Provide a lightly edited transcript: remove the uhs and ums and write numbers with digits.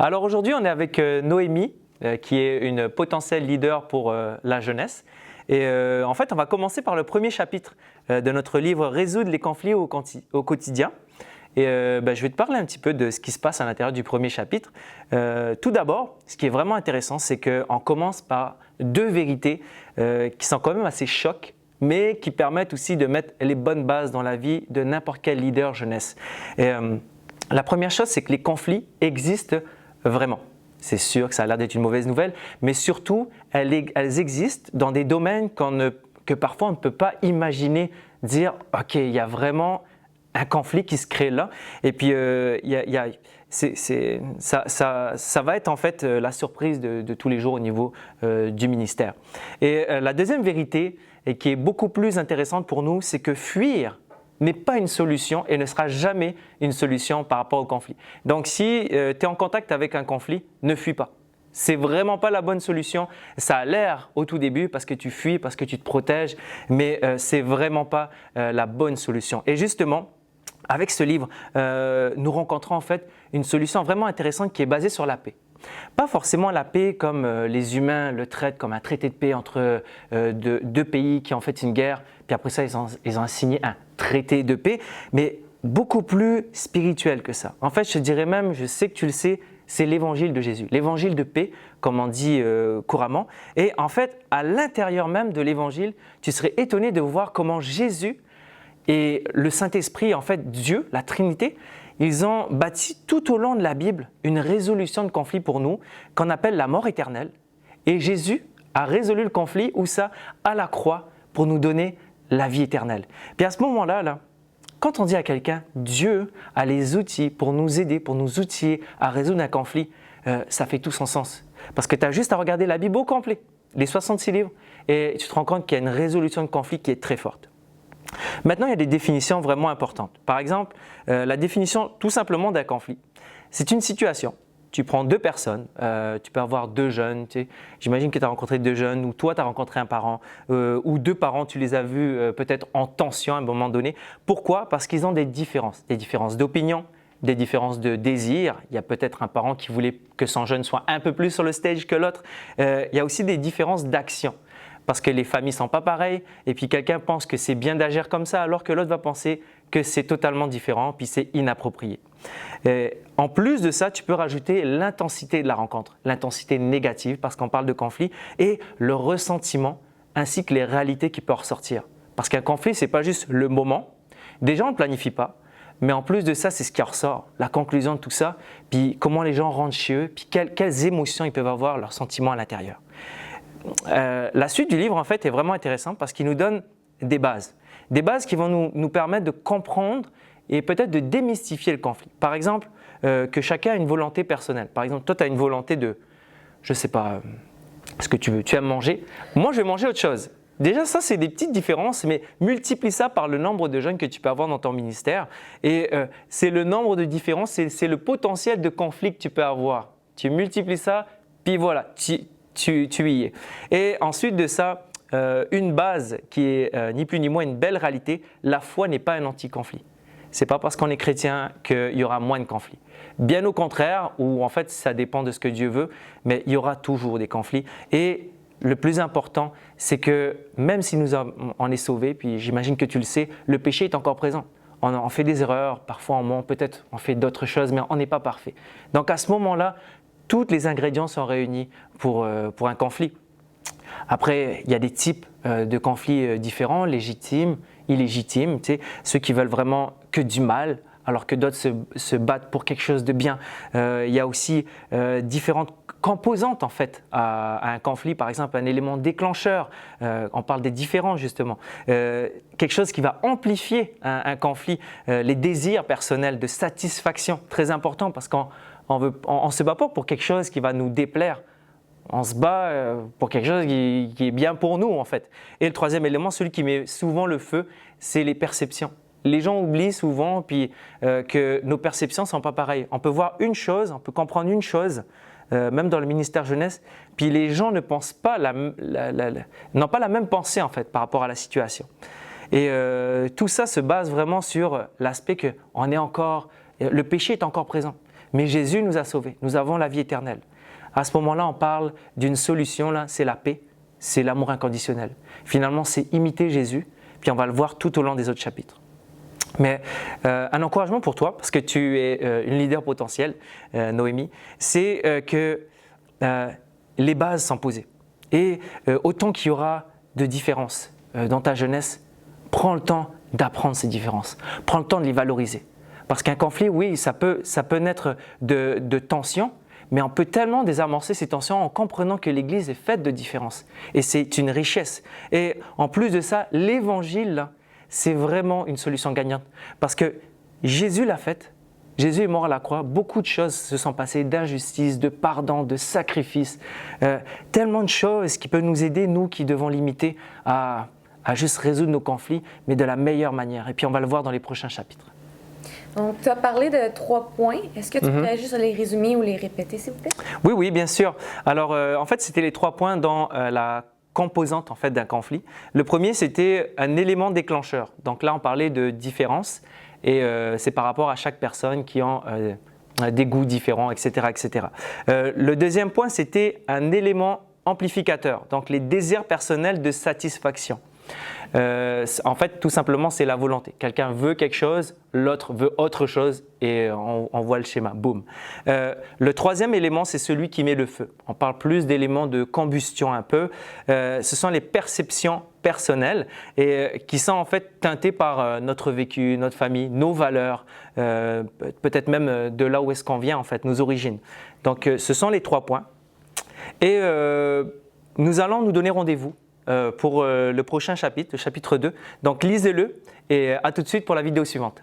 Alors aujourd'hui, on est avec Noémie, qui est une potentielle leader pour la jeunesse. Et en fait, on va commencer par le premier chapitre de notre livre « Résoudre les conflits au quotidien ». Et je vais te parler un petit peu de ce qui se passe à l'intérieur du premier chapitre. Tout d'abord, ce qui est vraiment intéressant, c'est qu'on commence par deux vérités qui sont quand même assez chocs, mais qui permettent aussi de mettre les bonnes bases dans la vie de n'importe quel leader jeunesse. Et, la première chose, c'est que les conflits existent vraiment. C'est sûr que ça a l'air d'être une mauvaise nouvelle, mais surtout, elles existent dans des domaines que parfois on ne peut pas imaginer, dire « OK, il y a vraiment un conflit qui se crée là ». Et puis, ça va être en fait la surprise de tous les jours au niveau du ministère. Et la deuxième vérité, et qui est beaucoup plus intéressante pour nous, c'est que fuir n'est pas une solution et ne sera jamais une solution par rapport au conflit. Donc, si tu es en contact avec un conflit, ne fuis pas. C'est vraiment pas la bonne solution. Ça a l'air au tout début parce que tu fuis, parce que tu te protèges, mais c'est vraiment pas la bonne solution. Et justement, avec ce livre, nous rencontrons en fait une solution vraiment intéressante qui est basée sur la paix. Pas forcément la paix comme les humains le traitent comme un traité de paix entre deux pays qui ont fait une guerre, puis après ça, ils ont signé un traité de paix, mais beaucoup plus spirituel que ça. En fait, je te dirais même, je sais que tu le sais, c'est l'évangile de Jésus, l'évangile de paix, comme on dit couramment. Et en fait, à l'intérieur même de l'évangile, tu serais étonné de voir comment Jésus et le Saint-Esprit, en fait Dieu, la Trinité, ils ont bâti tout au long de la Bible une résolution de conflit pour nous qu'on appelle la mort éternelle. Et Jésus a résolu le conflit, où ça, à la croix, pour nous donner la vie éternelle. Puis à ce moment-là, quand on dit à quelqu'un « Dieu a les outils pour nous aider, pour nous outiller à résoudre un conflit », ça fait tout son sens. Parce que tu as juste à regarder la Bible au complet, les 66 livres, et tu te rends compte qu'il y a une résolution de conflit qui est très forte. Maintenant, il y a des définitions vraiment importantes. Par exemple, la définition tout simplement d'un conflit. C'est une situation. Tu prends deux personnes, tu peux avoir deux jeunes, tu sais, j'imagine que tu as rencontré deux jeunes ou toi tu as rencontré un parent ou deux parents, tu les as vus peut-être en tension à un moment donné. Pourquoi? Parce qu'ils ont des différences d'opinion, des différences de désir. Il y a peut-être un parent qui voulait que son jeune soit un peu plus sur le stage que l'autre. Il y a aussi des différences d'action. Parce que les familles ne sont pas pareilles et puis quelqu'un pense que c'est bien d'agir comme ça alors que l'autre va penser que c'est totalement différent puis c'est inapproprié. En plus de ça, tu peux rajouter l'intensité de la rencontre, l'intensité négative parce qu'on parle de conflit et le ressentiment ainsi que les réalités qui peuvent ressortir. Parce qu'un conflit, ce n'est pas juste le moment. Déjà, on ne le planifie pas. Mais en plus de ça, c'est ce qui ressort, la conclusion de tout ça, puis comment les gens rentrent chez eux, puis quelles émotions ils peuvent avoir, leurs sentiments à l'intérieur. La suite du livre, en fait, est vraiment intéressante parce qu'il nous donne des bases qui vont nous permettre de comprendre et peut-être de démystifier le conflit. Par exemple, que chacun a une volonté personnelle. Par exemple, toi, tu as une volonté de, je ne sais pas, ce que tu veux, tu aimes manger. Moi, je vais manger autre chose. Déjà, ça, c'est des petites différences, mais multiplie ça par le nombre de jeunes que tu peux avoir dans ton ministère. Et c'est le nombre de différences, c'est le potentiel de conflit que tu peux avoir. Tu multiplies ça, puis voilà, tu y es. Et ensuite de ça, une base qui est ni plus ni moins une belle réalité, la foi n'est pas un anti-conflit. Ce n'est pas parce qu'on est chrétien qu'il y aura moins de conflits. Bien au contraire, ou en fait ça dépend de ce que Dieu veut, mais il y aura toujours des conflits. Et le plus important, c'est que même si on est sauvés, puis j'imagine que tu le sais, le péché est encore présent. On fait des erreurs, parfois on ment, peut-être on fait d'autres choses, mais on n'est pas parfait. Donc à ce moment-là, tous les ingrédients sont réunis pour un conflit. Après, il y a des types de conflits différents, légitimes, illégitimes, tu sais, ceux qui veulent vraiment que du mal, alors que d'autres se battent pour quelque chose de bien. Il y a aussi différentes composantes en fait à un conflit, par exemple un élément déclencheur, on parle des différences justement, quelque chose qui va amplifier un conflit, les désirs personnels de satisfaction, très important parce qu'on ne se bat pas pour quelque chose qui va nous déplaire. On se bat pour quelque chose qui est bien pour nous en fait. Et le troisième élément, celui qui met souvent le feu, c'est les perceptions. Les gens oublient souvent que nos perceptions ne sont pas pareilles. On peut voir une chose, on peut comprendre une chose, même dans le ministère jeunesse, puis les gens ne pensent pas n'ont pas la même pensée en fait par rapport à la situation. Et tout ça se base vraiment sur l'aspect que le péché est encore présent. mais Jésus nous a sauvés. Nous avons la vie éternelle. À ce moment-là, on parle d'une solution, là, c'est la paix, c'est l'amour inconditionnel. Finalement, c'est imiter Jésus, puis on va le voir tout au long des autres chapitres. Mais un encouragement pour toi, parce que tu es une leader potentielle, Noémie, c'est que les bases sont posées. Et autant qu'il y aura de différences dans ta jeunesse, prends le temps d'apprendre ces différences. Prends le temps de les valoriser. Parce qu'un conflit, oui, ça peut naître de tensions, mais on peut tellement désamorcer ces tensions en comprenant que l'Église est faite de différences. Et c'est une richesse. Et en plus de ça, l'Évangile, c'est vraiment une solution gagnante. Parce que Jésus l'a faite. Jésus est mort à la croix. Beaucoup de choses se sont passées, d'injustice, de pardon, de sacrifice. Tellement de choses qui peuvent nous aider, nous qui devons limiter à juste résoudre nos conflits, mais de la meilleure manière. Et puis on va le voir dans les prochains chapitres. Donc, tu as parlé de 3 points. Est-ce que tu pourrais juste les résumer ou les répéter, s'il vous plaît? Oui, bien sûr. Alors, en fait, c'était les 3 points dans la composante en fait, d'un conflit. Le premier, c'était un élément déclencheur. Donc là, on parlait de différence et c'est par rapport à chaque personne qui ont des goûts différents, etc. etc. Le deuxième point, c'était un élément amplificateur, donc les désirs personnels de satisfaction. En fait, tout simplement, c'est la volonté. Quelqu'un veut quelque chose, l'autre veut autre chose et on voit le schéma, boum. Le troisième élément, c'est celui qui met le feu. On parle plus d'éléments de combustion un peu. Ce sont les perceptions personnelles et qui sont en fait teintées par notre vécu, notre famille, nos valeurs, peut-être même de là où est-ce qu'on vient en fait, nos origines. Donc, ce sont les 3 points. Et nous allons nous donner rendez-vous pour le prochain chapitre, le chapitre 2. Donc lisez-le et à tout de suite pour la vidéo suivante.